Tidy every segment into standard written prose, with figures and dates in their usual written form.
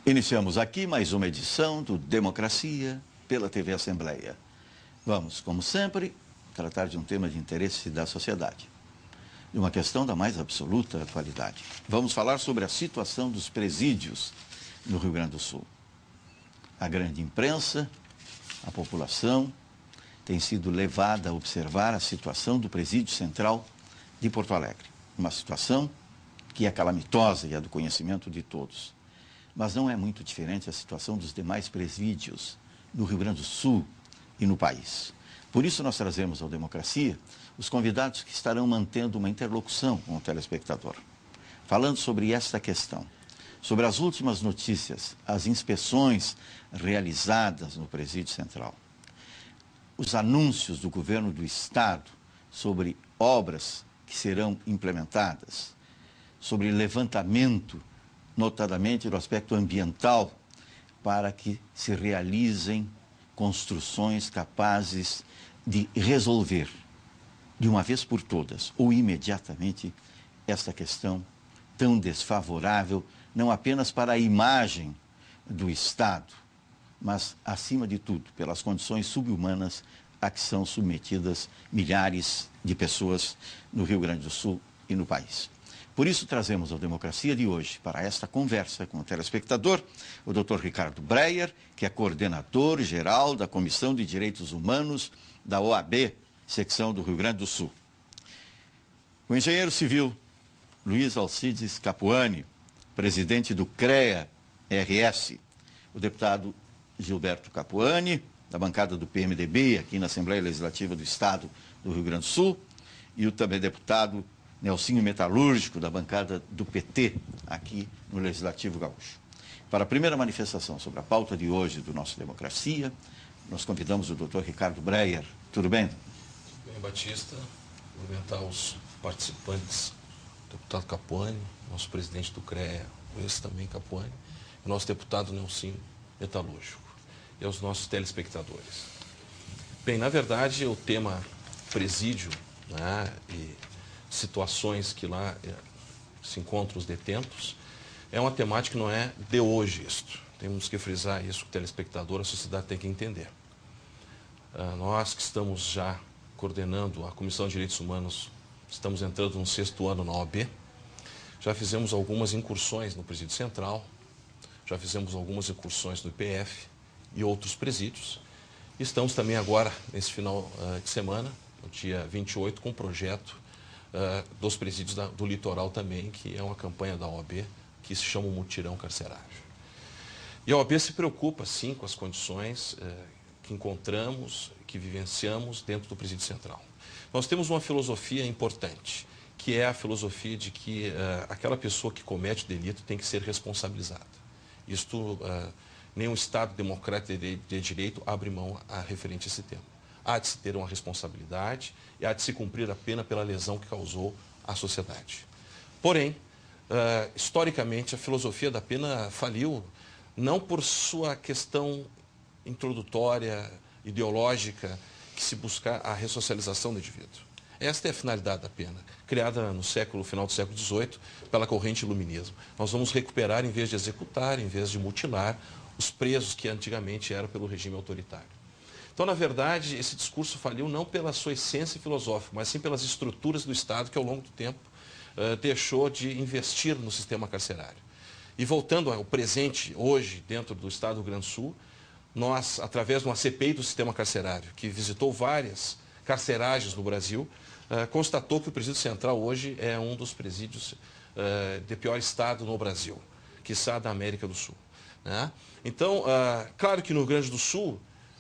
Iniciamos aqui mais uma edição do Democracia pela TV Assembleia. Vamos, como sempre, tratar de um tema de interesse da sociedade, de uma questão da mais absoluta atualidade. Vamos falar sobre a situação dos presídios no Rio Grande do Sul. A grande imprensa, a população, tem sido levada a observar a situação do Presídio Central de Porto Alegre. Uma situação que é calamitosa e é do conhecimento de todos. Mas não é muito diferente a situação dos demais presídios no Rio Grande do Sul e no país. Por isso nós trazemos ao Democracia os convidados que estarão mantendo uma interlocução com o telespectador, falando sobre esta questão, sobre as últimas notícias, as inspeções realizadas no Presídio Central, os anúncios do governo do Estado sobre obras que serão implementadas, sobre levantamento, notadamente do aspecto ambiental, para que se realizem construções capazes de resolver, de uma vez por todas, ou imediatamente, esta questão tão desfavorável, não apenas para a imagem do Estado, mas, acima de tudo, pelas condições subhumanas a que são submetidas milhares de pessoas no Rio Grande do Sul e no país. Por isso, trazemos ao Democracia de hoje, para esta conversa com o telespectador, o Dr. Ricardo Breyer, que é coordenador geral da Comissão de Direitos Humanos da OAB, secção do Rio Grande do Sul. O engenheiro civil Luiz Alcides Capuani, presidente do CREA-RS, o deputado Gilberto Capuani, da bancada do PMDB, aqui na Assembleia Legislativa do Estado do Rio Grande do Sul, e o também deputado Nelsinho Metalúrgico, da bancada do PT, aqui no Legislativo Gaúcho. Para a primeira manifestação sobre a pauta de hoje do nosso Democracia, nós convidamos o Dr. Ricardo Breyer. Tudo bem? Tudo bem, Batista. Cumprimentar os participantes, o deputado Capuani, nosso presidente do CREA, esse também Capuani, e o nosso deputado Nelsinho Metalúrgico, e aos nossos telespectadores. Bem, na verdade, o tema presídio, né, e situações que lá se encontram os detentos, é uma temática que não é de hoje isto. Temos que frisar isso com o telespectador, a sociedade tem que entender. Nós que estamos já coordenando a Comissão de Direitos Humanos, estamos entrando no 6º ano na OAB, já fizemos algumas incursões no Presídio Central, já fizemos algumas incursões no IPF e outros presídios. Estamos também agora, nesse final de semana, no dia 28, com um projeto dos presídios do litoral também, que é uma campanha da OAB, que se chama o Mutirão Carcerário. E a OAB se preocupa, sim, com as condições que encontramos, que vivenciamos dentro do Presídio Central. Nós temos uma filosofia importante, que é a filosofia de que aquela pessoa que comete o delito tem que ser responsabilizada. Isto, nenhum Estado democrático de direito abre mão a referente a esse tema. Há de se ter uma responsabilidade e há de se cumprir a pena pela lesão que causou à sociedade. Porém, historicamente, a filosofia da pena faliu, não por sua questão introdutória, ideológica, que se busca a ressocialização do indivíduo. Esta é a finalidade da pena, criada no final do século XVIII, pela corrente iluminismo. Nós vamos recuperar, em vez de executar, em vez de mutilar, os presos que antigamente eram pelo regime autoritário. Então, na verdade, esse discurso faliu não pela sua essência filosófica, mas sim pelas estruturas do Estado que, ao longo do tempo, deixou de investir no sistema carcerário. E voltando ao presente, hoje, dentro do Estado do Rio Grande do Sul, nós, através de uma CPI do sistema carcerário, que visitou várias carceragens no Brasil, constatou que o Presídio Central hoje é um dos presídios de pior estado no Brasil, quiçá da América do Sul, né? Então, claro que no Rio Grande do Sul,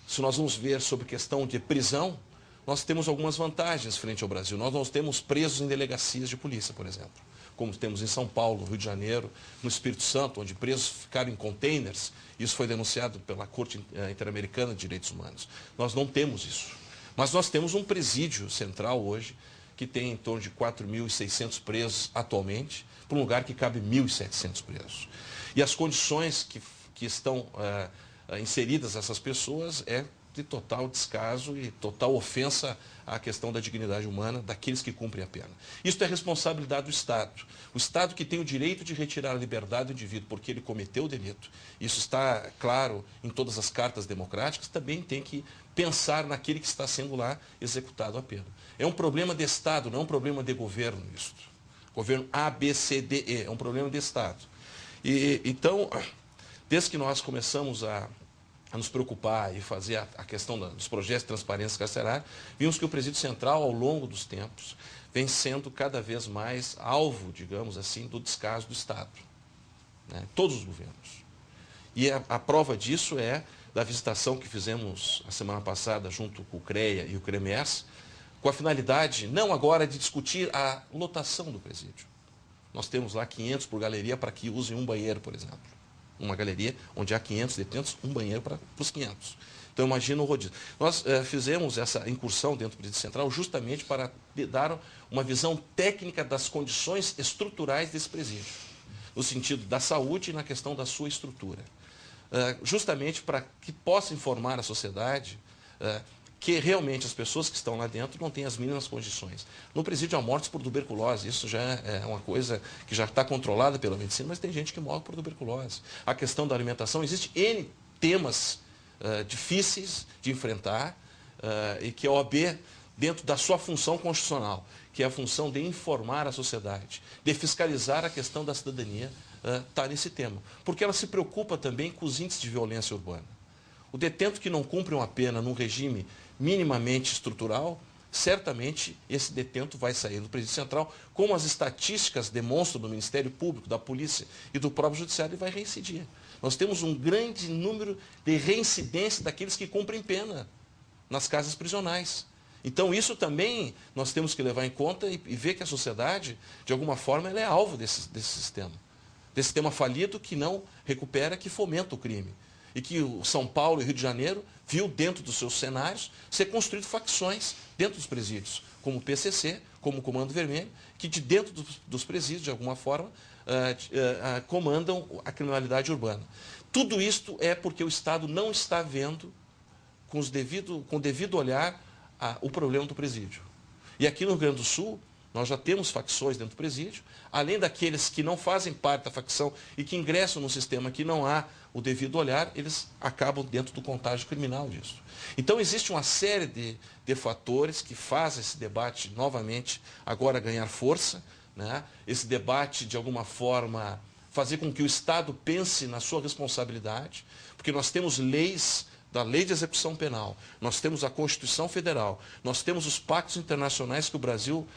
se nós vamos ver sobre questão de prisão, nós temos algumas vantagens frente ao Brasil. Nós não temos presos em delegacias de polícia, por exemplo, como temos em São Paulo, no Rio de Janeiro, no Espírito Santo, onde presos ficaram em containers. Isso foi denunciado pela Corte Interamericana de Direitos Humanos. Nós não temos isso. Mas nós temos um presídio central hoje, que tem em torno de 4.600 presos atualmente, para um lugar que cabe 1.700 presos. E as condições que estão inseridas essas pessoas de total descaso e total ofensa à questão da dignidade humana daqueles que cumprem a pena. Isso é responsabilidade do Estado. O Estado que tem o direito de retirar a liberdade do indivíduo porque ele cometeu o delito, isso está claro em todas as cartas democráticas, também tem que pensar naquele que está sendo lá executado a pena. É um problema de Estado, não é um problema de governo isso. Governo A, B, C, D, E, é um problema de Estado. Então, desde que nós começamos a nos preocupar e fazer a questão dos projetos de transparência carcerária, vimos que o Presídio Central, ao longo dos tempos, vem sendo cada vez mais alvo, digamos assim, do descaso do Estado. Né? Todos os governos. E a prova disso é da visitação que fizemos a semana passada junto com o CREA e o CREMERS, com a finalidade, não agora de discutir a lotação do presídio. Nós temos lá 500 por galeria para que usem um banheiro, por exemplo. Uma galeria onde há 500 detentos, um banheiro para os 500. Então, imagina o rodízio. Nós fizemos essa incursão dentro do Presídio Central justamente para dar uma visão técnica das condições estruturais desse presídio, no sentido da saúde e na questão da sua estrutura. Justamente para que possa informar a sociedade que realmente as pessoas que estão lá dentro não têm as mínimas condições. No presídio há mortes por tuberculose, isso já é uma coisa que já está controlada pela medicina, mas tem gente que morre por tuberculose. A questão da alimentação, existe N temas difíceis de enfrentar e que a OAB, dentro da sua função constitucional, que é a função de informar a sociedade, de fiscalizar a questão da cidadania, está nesse tema. Porque ela se preocupa também com os índices de violência urbana. O detento que não cumpre uma pena num regime minimamente estrutural, certamente esse detento vai sair do Presídio Central, como as estatísticas demonstram do Ministério Público, da Polícia e do próprio Judiciário, e vai reincidir. Nós temos um grande número de reincidência daqueles que cumprem pena nas casas prisionais. Então isso também nós temos que levar em conta e ver que a sociedade, de alguma forma, ela é alvo desse sistema falido que não recupera, que fomenta o crime. E que o São Paulo e o Rio de Janeiro viu dentro dos seus cenários ser construído facções dentro dos presídios, como o PCC, como o Comando Vermelho, que de dentro dos presídios, de alguma forma, comandam a criminalidade urbana. Tudo isto é porque o Estado não está vendo com o devido olhar o problema do presídio. E aqui no Rio Grande do Sul, nós já temos facções dentro do presídio, além daqueles que não fazem parte da facção e que ingressam num sistema que não há o devido olhar, eles acabam dentro do contágio criminal disso. Então existe uma série de fatores que fazem esse debate novamente agora ganhar força, né? Esse debate, de alguma forma, fazer com que o Estado pense na sua responsabilidade, porque nós temos leis da Lei de Execução Penal, nós temos a Constituição Federal, nós temos os pactos internacionais que o Brasil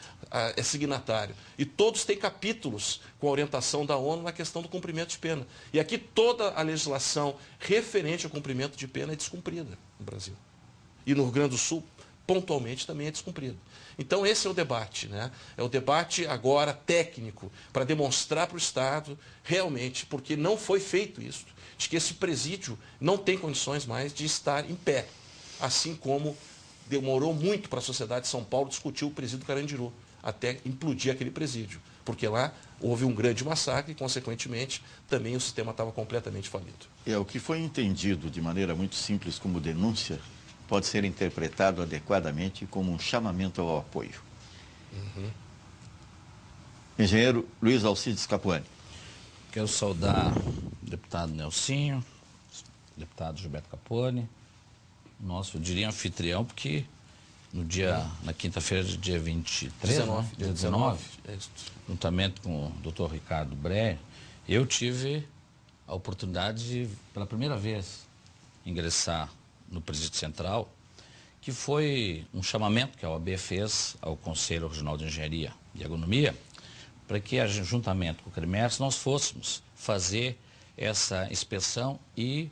é signatário. E todos têm capítulos com a orientação da ONU na questão do cumprimento de pena. E aqui toda a legislação referente ao cumprimento de pena é descumprida no Brasil. E no Rio Grande do Sul, pontualmente, também é descumprido. Então esse é o debate, né? É o debate agora técnico, para demonstrar para o Estado, realmente, porque não foi feito isso, de que esse presídio não tem condições mais de estar em pé. Assim como demorou muito para a sociedade de São Paulo discutir o presídio do Carandiru, até implodir aquele presídio. Porque lá houve um grande massacre e, consequentemente, também o sistema estava completamente falido. O que foi entendido de maneira muito simples como denúncia pode ser interpretado adequadamente como um chamamento ao apoio. Uhum. Engenheiro Luiz Alcides Capuani. Quero saudar o deputado Nelsinho, o deputado Gilberto Capuani, nosso, eu diria, anfitrião, porque na quinta-feira, dia 23, 19, juntamente com o doutor Ricardo Breyer, eu tive a oportunidade de, pela primeira vez, ingressar no Presídio Central, que foi um chamamento que a OAB fez ao Conselho Regional de Engenharia e Agronomia, para que, juntamente com o CREMERS, nós fôssemos fazer essa inspeção e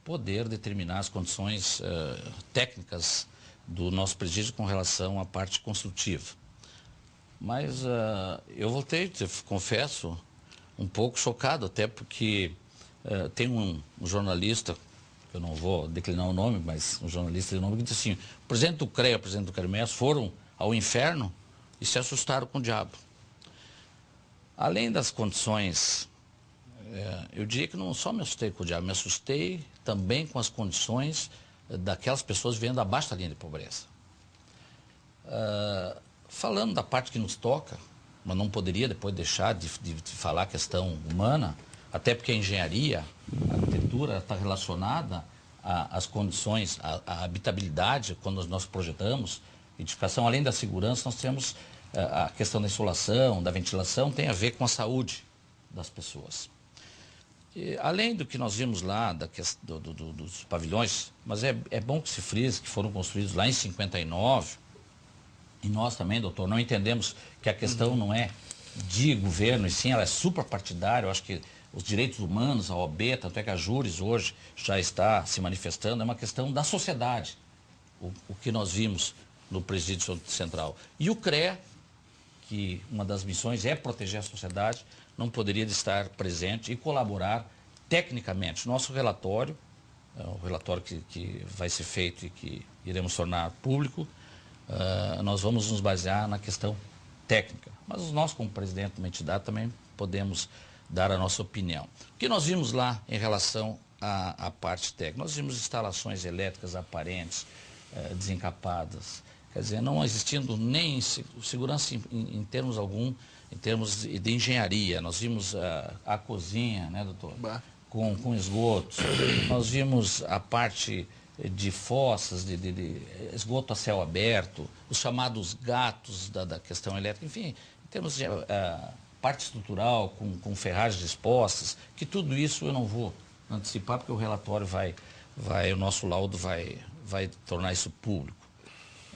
poder determinar as condições técnicas do nosso presídio com relação à parte construtiva. Mas eu voltei, confesso, um pouco chocado, até porque tem um jornalista, eu não vou declinar o nome, mas um jornalista de nome que disse assim: o presidente do CREA e o presidente do CREMERS foram ao inferno e se assustaram com o diabo. Além das condições, eu diria que não só me assustei com o diabo, me assustei também com as condições daquelas pessoas vivendo abaixo da linha de pobreza. Falando da parte que nos toca, mas não poderia depois deixar de falar a questão humana, até porque a engenharia, a arquitetura está relacionada às condições, à habitabilidade, quando nós projetamos edificação, além da segurança, nós temos a questão da insolação, da ventilação, tem a ver com a saúde das pessoas. E, além do que nós vimos lá, dos pavilhões, mas é bom que se frise que foram construídos lá em 59, e nós também, doutor, não entendemos que a questão não é de governo, e sim ela é suprapartidária. Eu acho que os direitos humanos, a OAB, tanto é que a Júris hoje já está se manifestando, é uma questão da sociedade, o que nós vimos no Presídio Central. E o CREA, que uma das missões é proteger a sociedade, não poderia estar presente e colaborar tecnicamente. Nosso relatório, o relatório que vai ser feito e que iremos tornar público, nós vamos nos basear na questão técnica. Mas nós, como presidente de uma entidade, também podemos dar a nossa opinião. O que nós vimos lá em relação à parte técnica? Nós vimos instalações elétricas aparentes, desencapadas, quer dizer, não existindo nem segurança em termos algum, em termos de engenharia. Nós vimos a cozinha, né, doutor? Com esgotos. Nós vimos a parte de fossas, de esgoto a céu aberto, os chamados gatos da questão elétrica, enfim, em termos de parte estrutural, com ferragens expostas, que tudo isso eu não vou antecipar, porque o relatório o nosso laudo vai tornar isso público.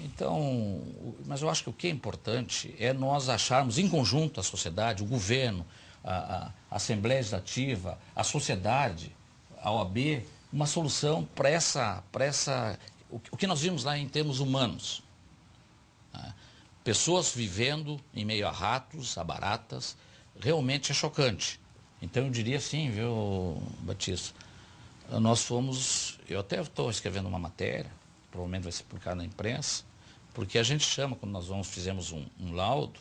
Então, mas eu acho que o que é importante é nós acharmos em conjunto a sociedade, o governo, a Assembleia Legislativa, a sociedade, a OAB, uma solução para o que nós vimos lá em termos humanos. Pessoas vivendo em meio a ratos, a baratas, realmente é chocante. Então eu diria assim, viu, Batista, eu até estou escrevendo uma matéria, provavelmente vai ser publicada na imprensa, porque a gente chama, quando nós fizemos um laudo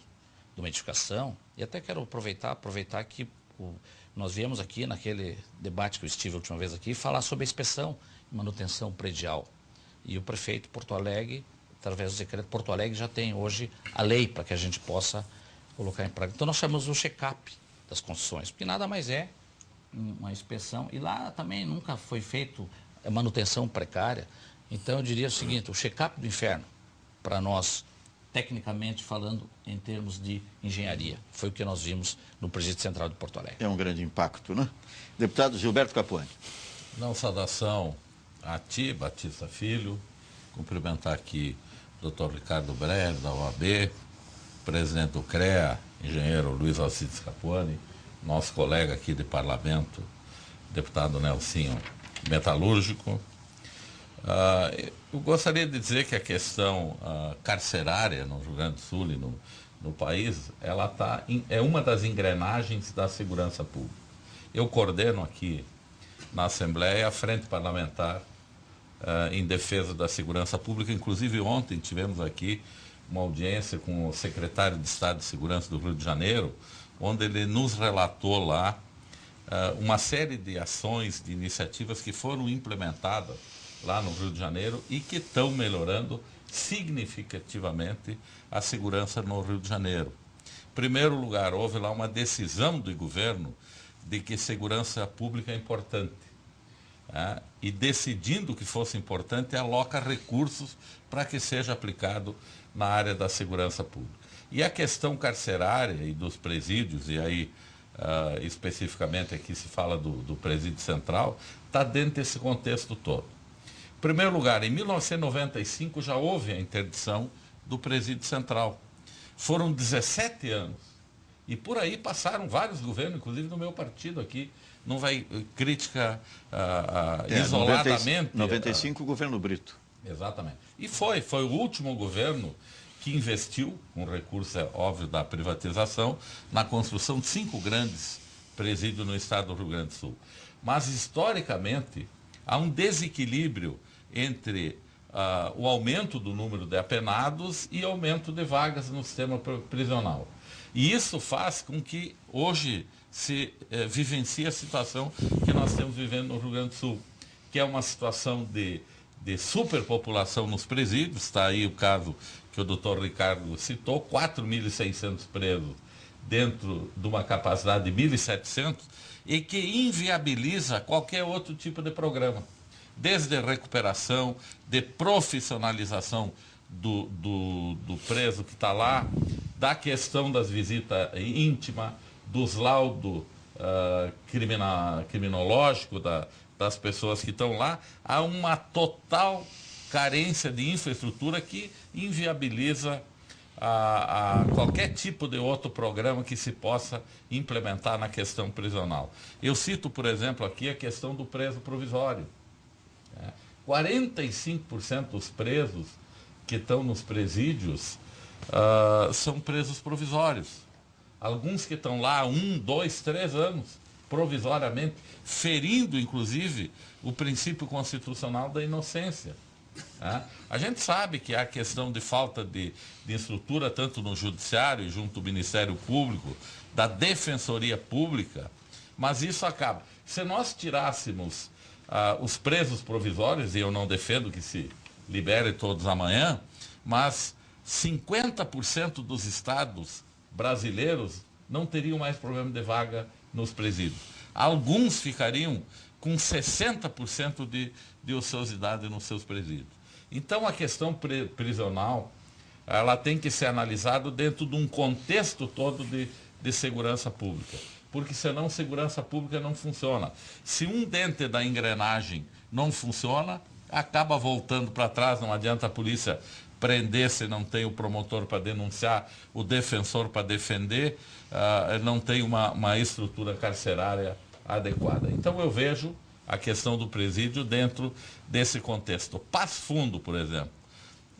de uma edificação, e até quero aproveitar que nós viemos aqui naquele debate que eu estive a última vez aqui, falar sobre a inspeção e manutenção predial. E o prefeito Porto Alegre, através do decreto Porto Alegre, já tem hoje a lei para que a gente possa colocar em prática. Então nós chamamos o check-up das construções, porque nada mais é uma inspeção, e lá também nunca foi feito manutenção precária. Então eu diria o seguinte, o check-up do inferno, para nós, tecnicamente falando, em termos de engenharia, foi o que nós vimos no Presídio Central de Porto Alegre. É um grande impacto, né? Deputado Gilberto Capuani. Não, saudação a ti, Batista Filho, cumprimentar aqui o Dr. Ricardo Breyer, da OAB, presidente do CREA, engenheiro Luiz Alcides Capuani, nosso colega aqui de parlamento, deputado Nelsinho, metalúrgico. Eu gostaria de dizer que a questão carcerária no Rio Grande do Sul e no país, ela é uma das engrenagens da segurança pública. Eu coordeno aqui na Assembleia a Frente Parlamentar em defesa da segurança pública. Inclusive ontem tivemos aqui uma audiência com o secretário de Estado de Segurança do Rio de Janeiro, onde ele nos relatou lá uma série de ações, de iniciativas que foram implementadas lá no Rio de Janeiro e que estão melhorando significativamente a segurança no Rio de Janeiro. Em primeiro lugar, houve lá uma decisão do governo de que segurança pública é importante. E decidindo que fosse importante, aloca recursos para que seja aplicado na área da segurança pública. E a questão carcerária e dos presídios, e aí especificamente aqui se fala do Presídio Central, está dentro desse contexto todo. Em primeiro lugar, em 1995 já houve a interdição do Presídio Central. Foram 17 anos. E por aí passaram vários governos, inclusive no meu partido aqui. Não vai crítica isoladamente. 95, o governo Brito. Exatamente. E foi o último governo que investiu, com recurso, óbvio, da privatização, na construção de 5 grandes presídios no estado do Rio Grande do Sul. Mas, historicamente, há um desequilíbrio entre o aumento do número de apenados e aumento de vagas no sistema prisional. E isso faz com que hoje se vivencie a situação que nós estamos vivendo no Rio Grande do Sul, que é uma situação de de superpopulação nos presídios. Está aí o caso que o doutor Ricardo citou, 4.600 presos dentro de uma capacidade de 1.700, e que inviabiliza qualquer outro tipo de programa, desde recuperação, de profissionalização do preso que está lá, da questão das visitas íntimas, dos laudos criminológicos das pessoas que estão lá. Há uma total carência de infraestrutura que inviabiliza a qualquer tipo de outro programa que se possa implementar na questão prisional. Eu cito, por exemplo, aqui a questão do preso provisório. 45% dos presos que estão nos presídios são presos provisórios. Alguns que estão lá 1, 2, 3 anos, provisoriamente, ferindo, inclusive, o princípio constitucional da inocência. A gente sabe que há questão de falta de estrutura, tanto no Judiciário, junto ao Ministério Público, da Defensoria Pública, mas isso acaba. Se nós tirássemos os presos provisórios, e eu não defendo que se libere todos amanhã, mas 50% dos estados brasileiros não teriam mais problema de vaga nos presídios. Alguns ficariam com 60% de ociosidade nos seus presídios. Então a questão prisional, ela tem que ser analisada dentro de um contexto todo de segurança pública. Porque senão segurança pública não funciona. Se um dente da engrenagem não funciona, acaba voltando para trás. Não adianta a polícia prender se não tem o promotor para denunciar, o defensor para defender, não tem uma estrutura carcerária adequada. Então eu vejo a questão do presídio dentro desse contexto. Passo Fundo, por exemplo.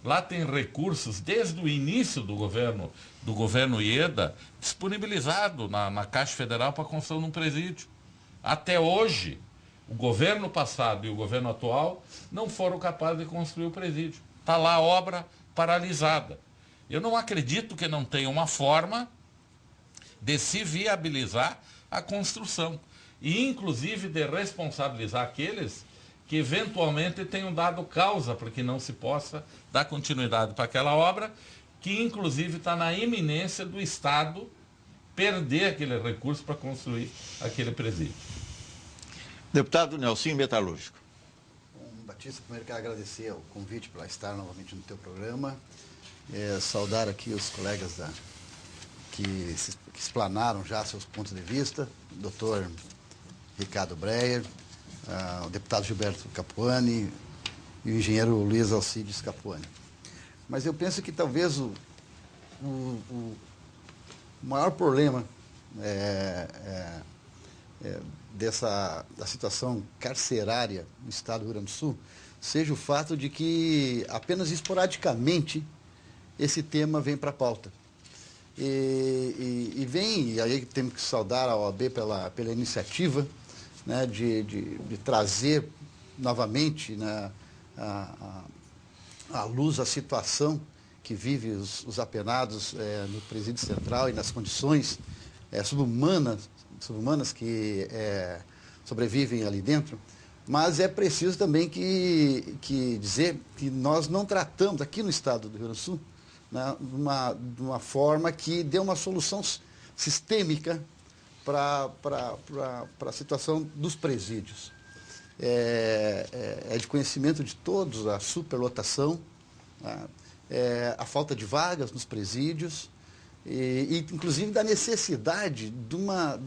Lá tem recursos desde o início do governo Ieda, disponibilizado na Caixa Federal para a construção de um presídio. Até hoje, o governo passado e o governo atual não foram capazes de construir o presídio. Está lá a obra paralisada. Eu não acredito que não tenha uma forma de se viabilizar a construção. E, inclusive, de responsabilizar aqueles que, eventualmente, tenham dado causa para que não se possa dar continuidade para aquela obra, que, inclusive, está na iminência do Estado perder aquele recurso para construir aquele presídio. Deputado Nelsinho Metalúrgico. Batista, primeiro quero agradecer o convite para estar novamente no teu programa, saudar aqui os colegas que explanaram já seus pontos de vista, o doutor Ricardo Breyer, o deputado Gilberto Capuani e o engenheiro Luiz Alcides Capuani. Mas eu penso que talvez o maior problema da situação carcerária no estado do Rio Grande do Sul seja o fato de que apenas esporadicamente esse tema vem para a pauta. E aí temos que saudar a OAB pela iniciativa, né, de trazer novamente, né, à luz a situação que vive os apenados no presídio central e nas condições subhumanas que sobrevivem ali dentro. Mas é preciso também que dizer que nós não tratamos aqui no estado do Rio Grande do Sul, né, de uma forma que dê uma solução sistêmica para a situação dos presídios. É de conhecimento de todos a superlotação, a falta de vagas nos presídios, e inclusive da necessidade de uma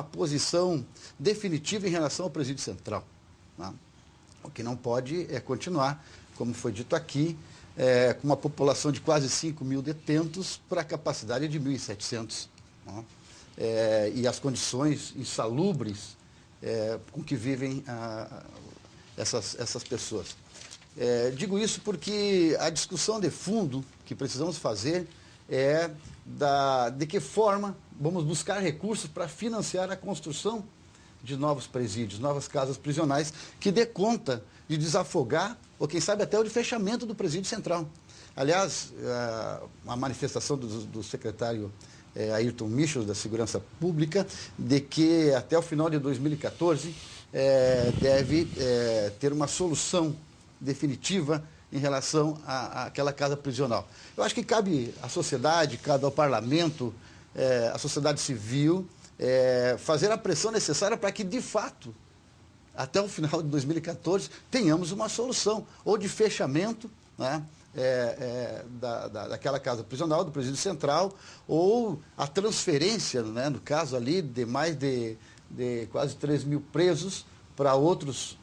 posição definitiva em relação ao presídio central. Né? O que não pode é continuar, como foi dito aqui, com uma população de quase 5 mil detentos para a capacidade de 1.700. Né? E as condições insalubres com que vivem essas pessoas. Digo isso porque a discussão de fundo que precisamos fazer é de que forma vamos buscar recursos para financiar a construção de novos presídios, novas casas prisionais, que dê conta de desafogar, ou quem sabe até o de fechamento do presídio central. Aliás, a manifestação do secretário Ayrton Michel, da Segurança Pública, de que até o final de 2014 deve ter uma solução definitiva em relação àquela casa prisional. Eu acho que cabe à sociedade, cabe ao parlamento, à sociedade civil, fazer a pressão necessária para que, de fato, até o final de 2014, tenhamos uma solução, ou de fechamento, né, daquela casa prisional, do Presídio Central, ou a transferência, né, no caso ali, de mais de quase 3 mil presos para outros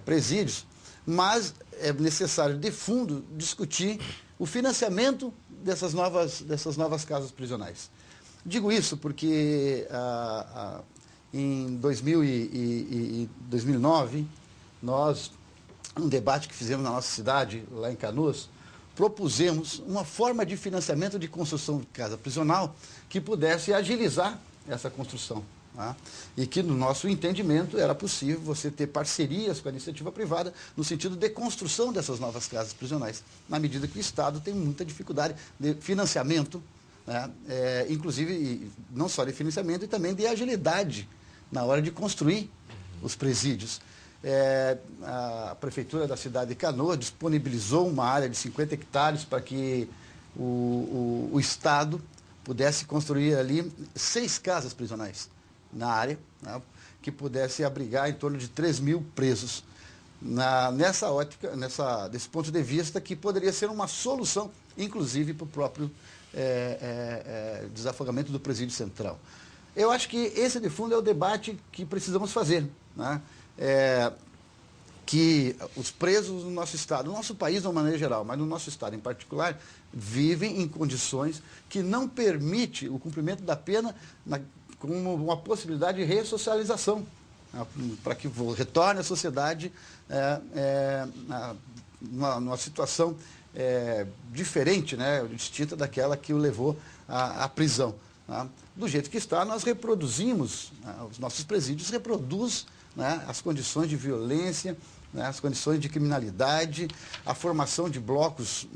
presídios. Mas é necessário, de fundo, discutir o financiamento dessas novas casas prisionais. Digo isso porque em 2009, num debate que fizemos na nossa cidade, lá em Canoas, propusemos uma forma de financiamento de construção de casa prisional que pudesse agilizar essa construção. Tá? E que, no nosso entendimento, era possível você ter parcerias com a iniciativa privada no sentido de construção dessas novas casas prisionais, na medida que o Estado tem muita dificuldade de financiamento, né? Inclusive, não só de financiamento, e também de agilidade na hora de construir os presídios. A Prefeitura da cidade de Canoas disponibilizou uma área de 50 hectares para que o Estado pudesse construir ali 6 casas prisionais na área, né, que pudesse abrigar em torno de 3 mil presos. Nessa ótica, desse ponto de vista, que poderia ser uma solução, inclusive, para o próprio desafogamento do Presídio Central. Eu acho que esse, de fundo, é o debate que precisamos fazer, né? Que os presos no nosso Estado, no nosso país de uma maneira geral, mas no nosso Estado em particular, vivem em condições que não permitem o cumprimento da pena como uma possibilidade de ressocialização, para que retorne à sociedade numa situação diferente, né, distinta daquela que o levou à prisão. Tá? Do jeito que está, nós reproduzimos, os nossos presídios reproduzem, né, as condições de violência, né, as condições de criminalidade, a formação de blocos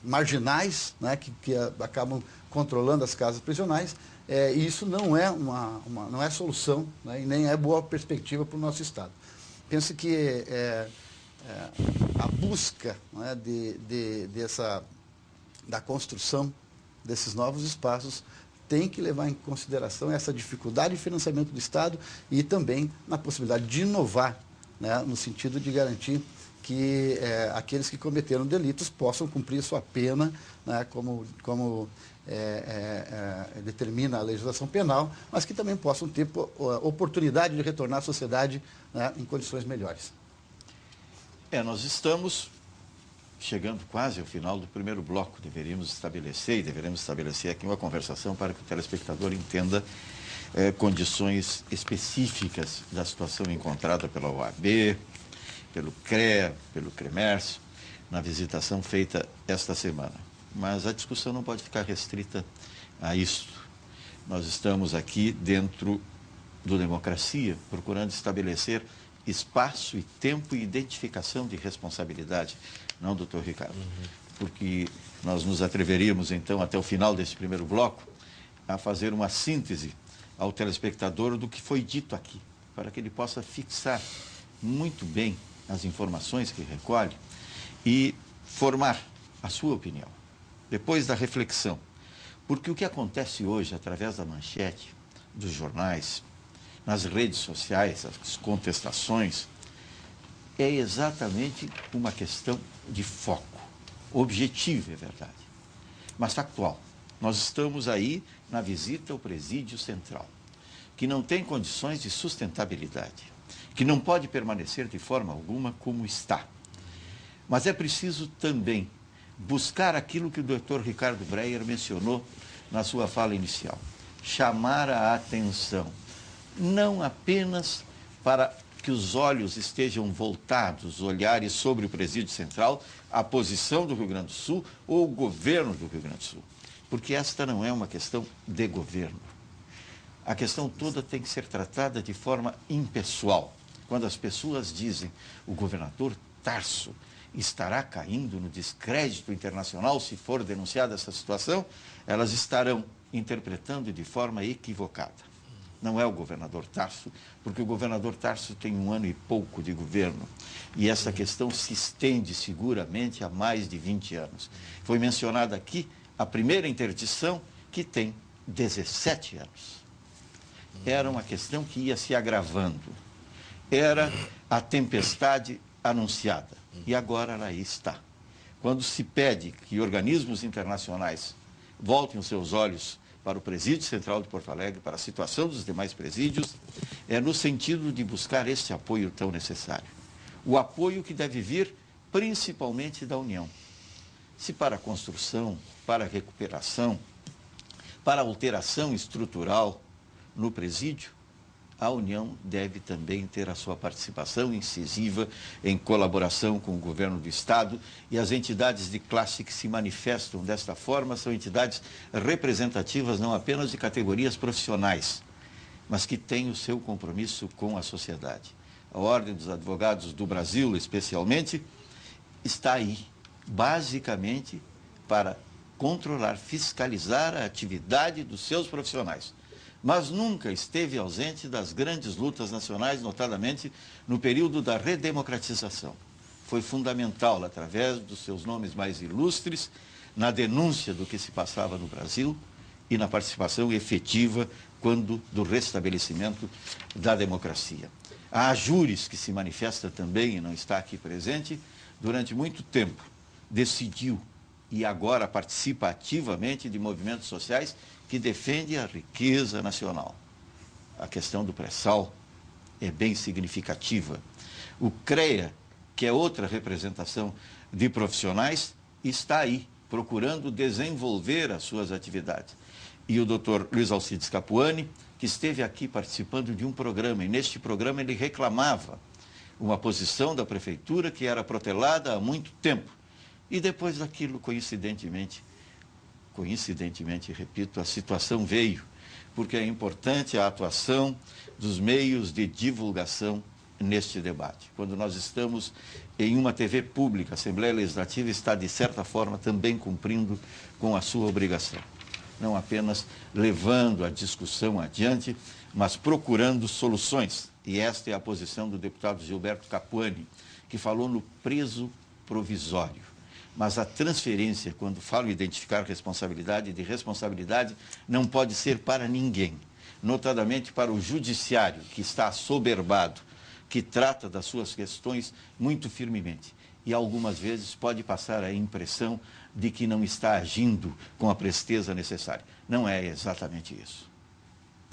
marginais, né, que acabam controlando as casas prisionais, e isso não é não é solução, né, e nem é boa perspectiva para o nosso Estado. Penso que a busca, né, da construção desses novos espaços tem que levar em consideração essa dificuldade de financiamento do Estado e também na possibilidade de inovar, né, no sentido de garantir que aqueles que cometeram delitos possam cumprir sua pena, né, como determina a legislação penal, mas que também possam ter oportunidade de retornar à sociedade, né, em condições melhores. Nós estamos chegando quase ao final do primeiro bloco. Deveremos estabelecer aqui uma conversação para que o telespectador entenda condições específicas da situação encontrada pela OAB, pelo CREA, pelo CREMERS, na visitação feita esta semana. Mas a discussão não pode ficar restrita a isto. Nós estamos aqui dentro do Democracia, procurando estabelecer espaço e tempo e identificação de responsabilidade. Não, doutor Ricardo? Porque nós nos atreveríamos, então, até o final desse primeiro bloco, a fazer uma síntese ao telespectador do que foi dito aqui, para que ele possa fixar muito bem as informações que recolhe e formar a sua opinião, depois da reflexão. Porque o que acontece hoje, através da manchete, dos jornais, nas redes sociais, as contestações, é exatamente uma questão de foco, objetivo, é verdade, mas factual. Nós estamos aí na visita ao Presídio Central, que não tem condições de sustentabilidade, que não pode permanecer de forma alguma como está. Mas é preciso também buscar aquilo que o Dr. Ricardo Breyer mencionou na sua fala inicial, chamar a atenção, não apenas para que os olhos estejam voltados, olhares sobre o Presídio Central, a posição do Rio Grande do Sul ou o governo do Rio Grande do Sul, porque esta não é uma questão de governo. A questão toda tem que ser tratada de forma impessoal. Quando as pessoas dizem o governador Tarso estará caindo no descrédito internacional se for denunciada essa situação, elas estarão interpretando de forma equivocada. Não é o governador Tarso, porque o governador Tarso tem 1 ano e pouco de governo. E essa questão se estende seguramente há mais de 20 anos. Foi mencionada aqui a primeira interdição, que tem 17 anos. Era uma questão que ia se agravando. Era a tempestade anunciada. E agora ela aí está. Quando se pede que organismos internacionais voltem os seus olhos para o Presídio Central de Porto Alegre, para a situação dos demais presídios, é no sentido de buscar este apoio tão necessário. O apoio que deve vir principalmente da União. Se para a construção, para a recuperação, para a alteração estrutural no presídio, a União deve também ter a sua participação incisiva em colaboração com o governo do Estado, e as entidades de classe que se manifestam desta forma são entidades representativas não apenas de categorias profissionais, mas que têm o seu compromisso com a sociedade. A Ordem dos Advogados do Brasil, especialmente, está aí, basicamente, para controlar, fiscalizar a atividade dos seus profissionais. Mas nunca esteve ausente das grandes lutas nacionais, notadamente no período da redemocratização. Foi fundamental, através dos seus nomes mais ilustres, na denúncia do que se passava no Brasil e na participação efetiva do restabelecimento da democracia. A Ajures, que se manifesta também e não está aqui presente, durante muito tempo decidiu e agora participa ativamente de movimentos sociais que defendem a riqueza nacional. A questão do pré-sal é bem significativa. O CREA, que é outra representação de profissionais, está aí, procurando desenvolver as suas atividades. E o doutor Luiz Alcides Capuani, que esteve aqui participando de um programa, e neste programa ele reclamava uma posição da prefeitura que era protelada há muito tempo. E depois daquilo, coincidentemente, repito, a situação veio, porque é importante a atuação dos meios de divulgação neste debate. Quando nós estamos em uma TV pública, a Assembleia Legislativa está, de certa forma, também cumprindo com a sua obrigação. Não apenas levando a discussão adiante, mas procurando soluções. E esta é a posição do deputado Gilberto Capuani, que falou no preso provisório. Mas a transferência, quando falo em identificar responsabilidade, de responsabilidade não pode ser para ninguém, notadamente para o judiciário, que está assoberbado, que trata das suas questões muito firmemente. E algumas vezes pode passar a impressão de que não está agindo com a presteza necessária. Não é exatamente isso.